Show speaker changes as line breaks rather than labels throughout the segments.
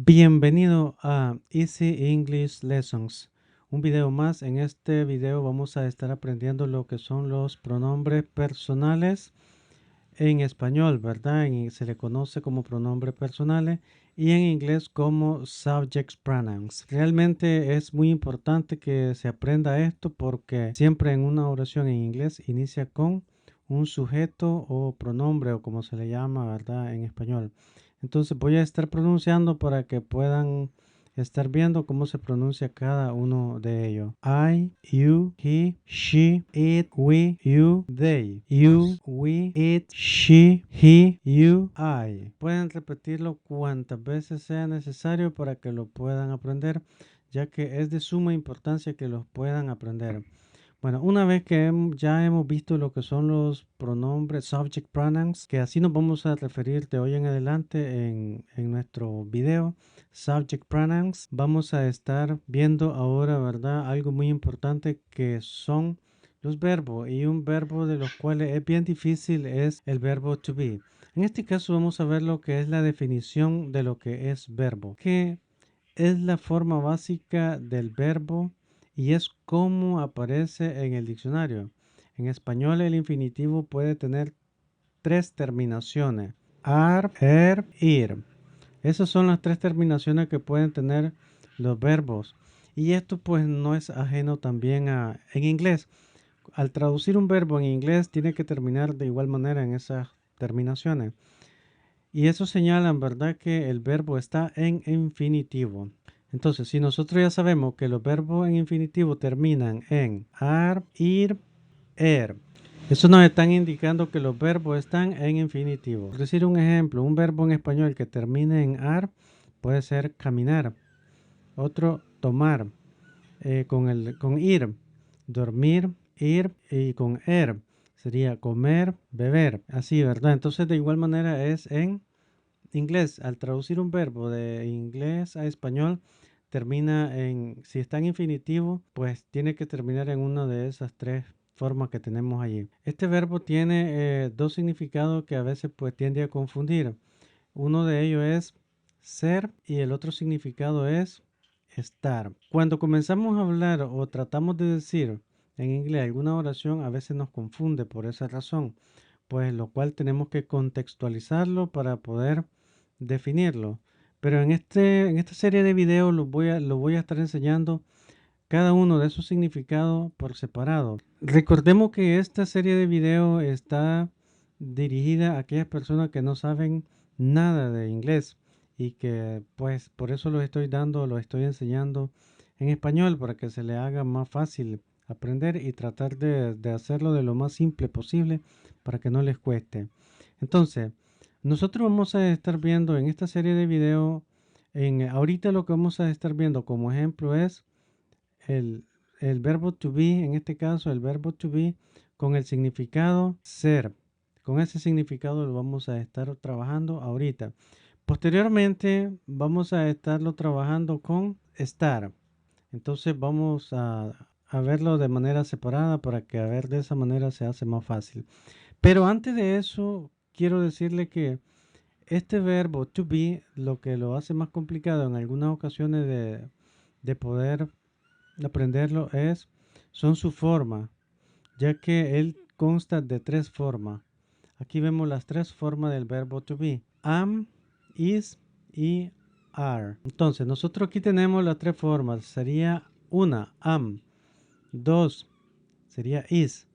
Bienvenido a Easy English Lessons, un video más. En este video vamos a estar aprendiendo lo que son los pronombres personales en español, ¿verdad? Se le conoce como pronombres personales y en inglés como subject pronouns. Realmente es muy importante que se aprenda esto porque siempre en una oración en inglés inicia con un sujeto o pronombre o como se le llama, ¿verdad? En español. Entonces voy a estar pronunciando para que puedan estar viendo cómo se pronuncia cada uno de ellos. I, you, he, she, it, we, you, they. You, we, it, she, he, you, I. Pueden repetirlo cuantas veces sea necesario para que lo puedan aprender, ya que es de suma importancia que los puedan aprender. Bueno, una vez que ya hemos visto lo que son los pronombres subject pronouns, que así nos vamos a referir de hoy en adelante en nuestro video, subject pronouns, vamos a estar viendo ahora, ¿verdad? Algo muy importante que son los verbos, y un verbo de los cuales es bien difícil es el verbo to be. En este caso vamos a ver lo que es la definición de lo que es verbo, que es la forma básica del verbo y es como aparece en el diccionario. En español el infinitivo puede tener tres terminaciones: ar, ir. Esas son las tres terminaciones que pueden tener los verbos. Y esto pues no es ajeno también en inglés. Al traducir un verbo en inglés tiene que terminar de igual manera en esas terminaciones. Y eso señala, ¿verdad?, que el verbo está en infinitivo. Entonces, si nosotros ya sabemos que los verbos en infinitivo terminan en ar, ir, er, eso nos están indicando que los verbos están en infinitivo. Por decir un ejemplo, un verbo en español que termine en ar puede ser caminar, otro tomar, con ir, dormir, ir, y con sería comer, beber, así, ¿verdad? Entonces de igual manera es en inglés. Al traducir un verbo de inglés a español, termina si está en infinitivo, pues tiene que terminar en una de esas tres formas que tenemos allí. Este verbo tiene dos significados que a veces pues tiende a confundir. Uno de ellos es ser y el otro significado es estar. Cuando comenzamos a hablar o tratamos de decir en inglés alguna oración, a veces nos confunde por esa razón, pues lo cual tenemos que contextualizarlo para poder definirlo. Pero en esta serie de videos lo voy a estar enseñando cada uno de esos significados por separado. Recordemos que esta serie de videos está dirigida a aquellas personas que no saben nada de inglés y que pues por eso lo estoy enseñando en español para que se le haga más fácil aprender y tratar de hacerlo de lo más simple posible para que no les cueste. Entonces, nosotros vamos a estar viendo en esta serie de videos, ahorita lo que vamos a estar viendo como ejemplo es el, el verbo to be, en este caso el verbo to be con el significado ser. Con ese significado lo vamos a estar trabajando ahorita. Posteriormente vamos a estarlo trabajando con estar. Entonces vamos a verlo de manera separada para que a ver de esa manera se hace más fácil. Pero antes de eso quiero decirle que este verbo to be lo que lo hace más complicado en algunas ocasiones de poder aprenderlo son su forma, ya que él consta de tres formas. Aquí vemos las tres formas del verbo to be: am, is y are. Entonces, nosotros aquí tenemos las tres formas. Sería una, am; dos, sería is;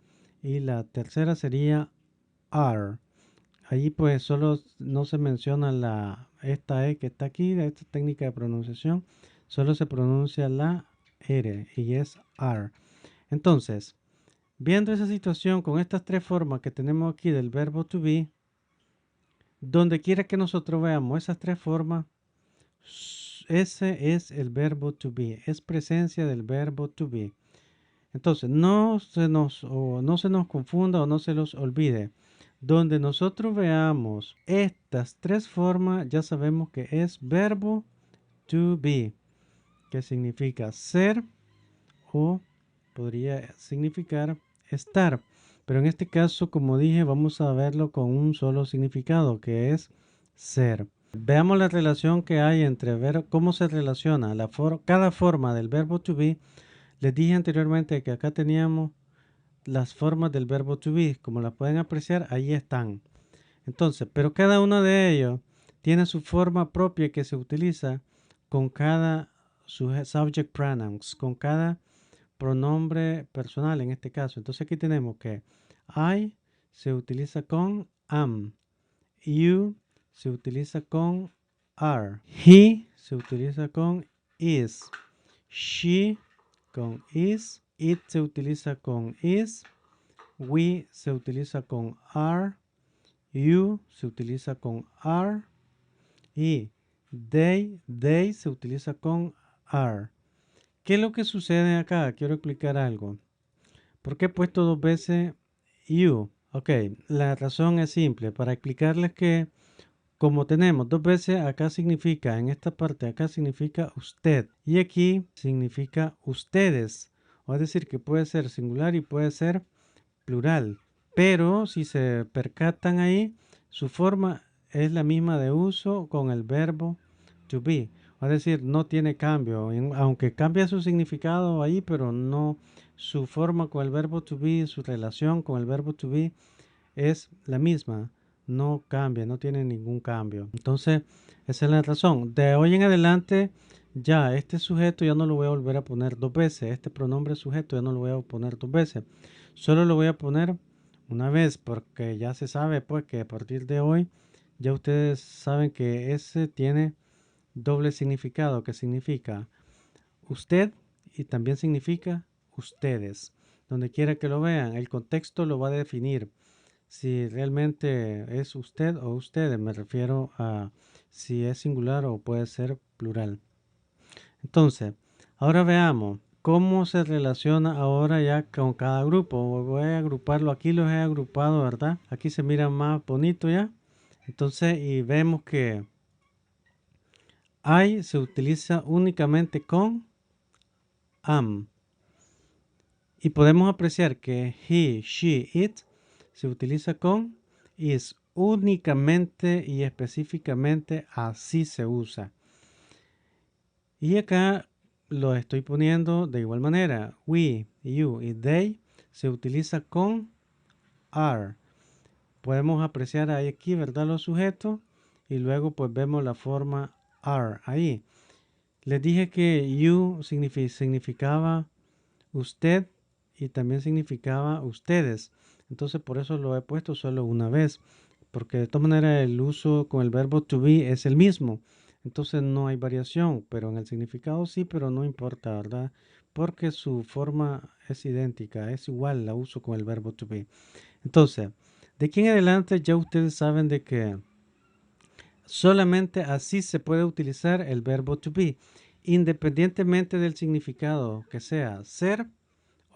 y la tercera sería are. Allí pues solo no se menciona esta E que está aquí, esta técnica de pronunciación, solo se pronuncia la R y es are. Entonces, viendo esa situación con estas tres formas que tenemos aquí del verbo to be, donde quiera que nosotros veamos esas tres formas, ese es el verbo to be, es presencia del verbo to be. Entonces, no se nos confunda o no se los olvide. Donde nosotros veamos estas tres formas, ya sabemos que es verbo to be, que significa ser o podría significar estar. Pero en este caso, como dije, vamos a verlo con un solo significado, que es ser. Veamos la relación que hay entre cómo se relaciona cada forma del verbo to be. Les dije anteriormente que acá teníamos las formas del verbo to be. Como las pueden apreciar, ahí están. Entonces, pero cada uno de ellos tiene su forma propia que se utiliza con cada subject pronouns, con cada pronombre personal en este caso. Entonces aquí tenemos que I se utiliza con am, you se utiliza con are, he se utiliza con is, she con is, it se utiliza con is, we se utiliza con are, you se utiliza con are y they se utiliza con are. ¿Qué es lo que sucede acá? Quiero explicar algo. ¿Por qué he puesto dos veces you? Ok, la razón es simple. Para explicarles que como tenemos dos veces, acá significa, en esta parte acá significa usted. Y aquí significa ustedes. O es decir, que puede ser singular y puede ser plural. Pero si se percatan ahí, su forma es la misma de uso con el verbo to be. Es decir, no tiene cambio, aunque cambia su significado ahí, pero no su forma con el verbo to be, su relación con el verbo to be es la misma. No cambia, no tiene ningún cambio. Entonces, esa es la razón. De hoy en adelante, ya este sujeto ya no lo voy a volver a poner dos veces. Este pronombre sujeto ya no lo voy a poner dos veces. Solo lo voy a poner una vez porque ya se sabe pues que a partir de hoy ya ustedes saben que ese tiene doble significado, que significa usted y también significa ustedes. Donde quiera que lo vean, el contexto lo va a definir. Si realmente es usted o ustedes, me refiero a si es singular o puede ser plural. Entonces, ahora veamos cómo se relaciona ahora ya con cada grupo. Voy a agruparlo, aquí los he agrupado, ¿verdad? Aquí se mira más bonito ya. Entonces, y vemos que I se utiliza únicamente con am. Y podemos apreciar que he, she, it se utiliza con is únicamente y específicamente así se usa. Y acá lo estoy poniendo de igual manera. We, you y they se utiliza con are. Podemos apreciar ahí aquí, ¿verdad? Los sujetos y luego pues vemos la forma are ahí. Les dije que you significaba usted y también significaba ustedes. Entonces por eso lo he puesto solo una vez. Porque de todas maneras el uso con el verbo to be es el mismo. Entonces no hay variación, pero en el significado sí, pero no importa, ¿verdad? Porque su forma es idéntica, es igual la uso con el verbo to be. Entonces, de aquí en adelante ya ustedes saben de que solamente así se puede utilizar el verbo to be, independientemente del significado que sea ser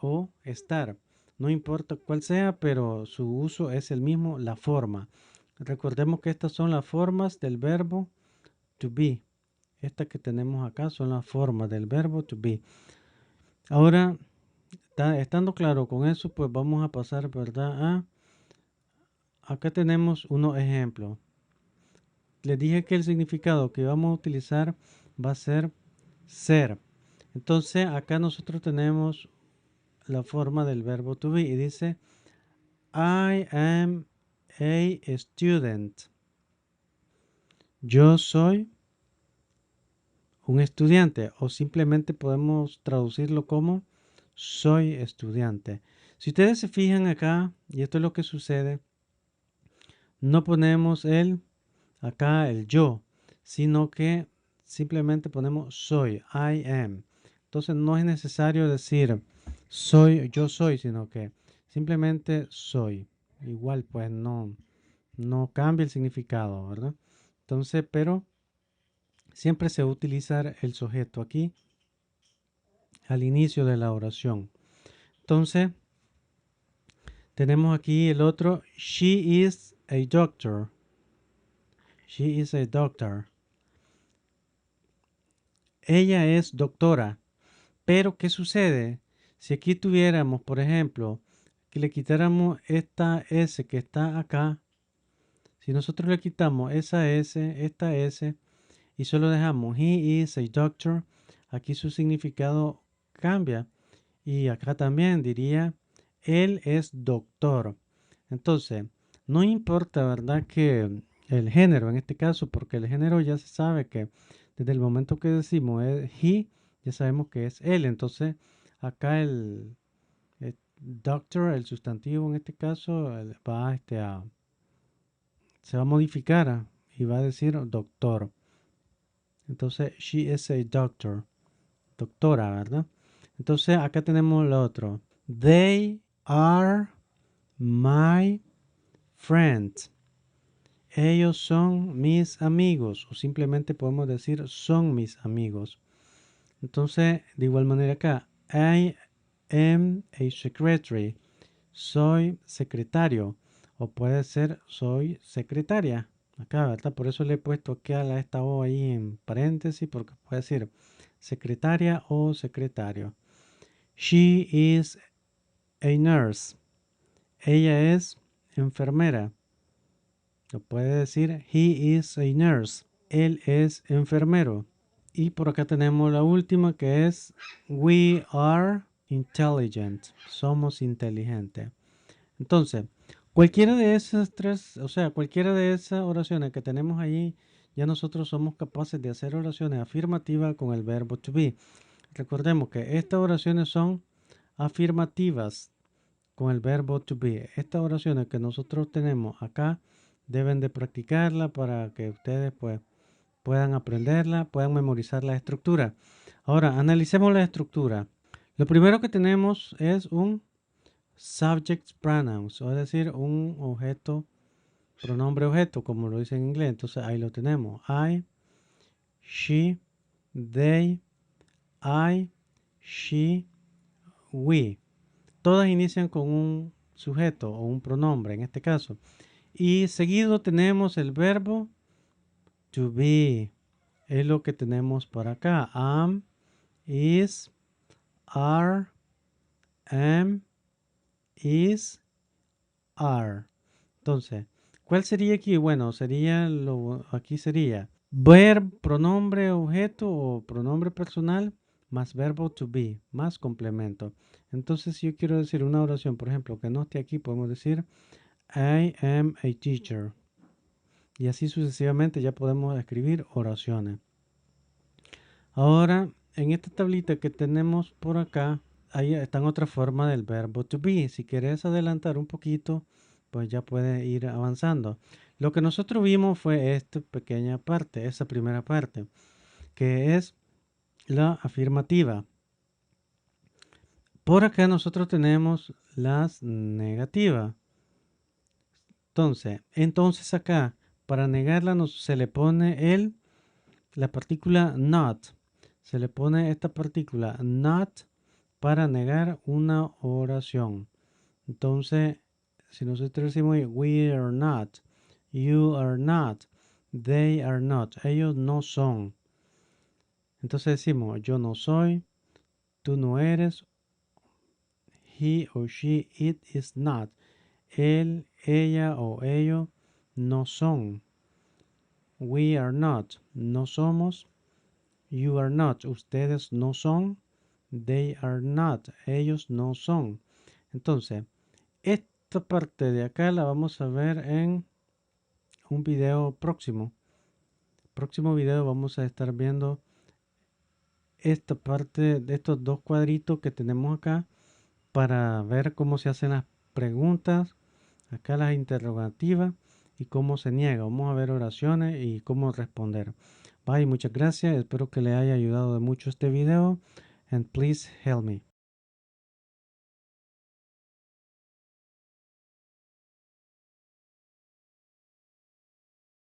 o estar. No importa cuál sea, pero su uso es el mismo, la forma. Recordemos que estas son las formas del verbo to be. Estas que tenemos acá son las formas del verbo to be. Ahora, estando claro con eso, pues vamos a pasar, ¿verdad? Acá tenemos unos ejemplos. Les dije que el significado que vamos a utilizar va a ser ser. Entonces, acá nosotros tenemos la forma del verbo to be y dice I am a student. Yo soy un estudiante o simplemente podemos traducirlo como soy estudiante. Si ustedes se fijan acá, y esto es lo que sucede, no ponemos acá el yo, sino que simplemente ponemos soy, I am. Entonces no es necesario decir yo soy, sino que simplemente soy. Igual pues no cambia el significado, ¿verdad? Entonces, pero siempre se va a utilizar el sujeto aquí al inicio de la oración. Entonces, tenemos aquí el otro. She is a doctor. She is a doctor. Ella es doctora. Pero, ¿qué sucede? Si aquí tuviéramos, por ejemplo, que le quitáramos esta S que está acá, Si nosotros le quitamos esa S, esta S, y solo dejamos he is a doctor, aquí su significado cambia. Y acá también diría, él es doctor. Entonces, no importa, ¿verdad? Que el género en este caso, porque el género ya se sabe que desde el momento que decimos he, ya sabemos que es él. Entonces, acá el doctor, el sustantivo en este caso, va se va a modificar y va a decir doctor. Entonces, she is a doctor. Doctora, ¿verdad? Entonces, acá tenemos lo otro. They are my friends. Ellos son mis amigos. O simplemente podemos decir son mis amigos. Entonces, de igual manera acá. I am a secretary. Soy secretario. O puede ser soy secretaria. Acá, ¿verdad? Por eso le he puesto aquí a esta O ahí en paréntesis. Porque puede decir secretaria o secretario. She is a nurse. Ella es enfermera. Lo puede decir he is a nurse. Él es enfermero. Y por acá tenemos la última que es we are intelligent. Somos inteligentes. Entonces, cualquiera de esas tres, o sea, cualquiera de esas oraciones que tenemos allí, ya nosotros somos capaces de hacer oraciones afirmativas con el verbo to be. Recordemos que estas oraciones son afirmativas con el verbo to be. Estas oraciones que nosotros tenemos acá deben de practicarla para que ustedes pues puedan aprenderla, puedan memorizar la estructura. Ahora, analicemos la estructura. Lo primero que tenemos es un subject pronouns, es decir, un objeto, pronombre objeto, como lo dice en inglés. Entonces ahí lo tenemos. I, she, they, I, she, we. Todas inician con un sujeto o un pronombre en este caso. Y seguido tenemos el verbo to be. Es lo que tenemos por acá. Am, is, are, am, is, are. Entonces, ¿cuál sería aquí? Bueno, aquí sería verbo, pronombre objeto o pronombre personal más verbo to be, más complemento. Entonces, si yo quiero decir una oración, por ejemplo, que no esté aquí, podemos decir I am a teacher. Y así sucesivamente ya podemos escribir oraciones. Ahora, en esta tablita que tenemos por acá, ahí están otra forma del verbo to be. Si quieres adelantar un poquito, pues ya puedes ir avanzando. Lo que nosotros vimos fue esta pequeña parte, esa primera parte, que es la afirmativa. Por acá nosotros tenemos las negativas. Entonces acá, para negarla se le pone la partícula not. Se le pone esta partícula not para negar una oración. Entonces, si nosotros decimos we are not, you are not, they are not, ellos no son. Entonces decimos yo no soy, tú no eres, he or she, it is not. Él, ella o ellos no son. We are not, no somos. You are not, ustedes no son. They are not, ellos no son. Entonces, esta parte de acá la vamos a ver en un video próximo. Próximo video vamos a estar viendo esta parte de estos dos cuadritos que tenemos acá para ver cómo se hacen las preguntas, acá las interrogativas y cómo se niega. Vamos a ver oraciones y cómo responder. Bye, muchas gracias. Espero que le haya ayudado de mucho este video. And please help me.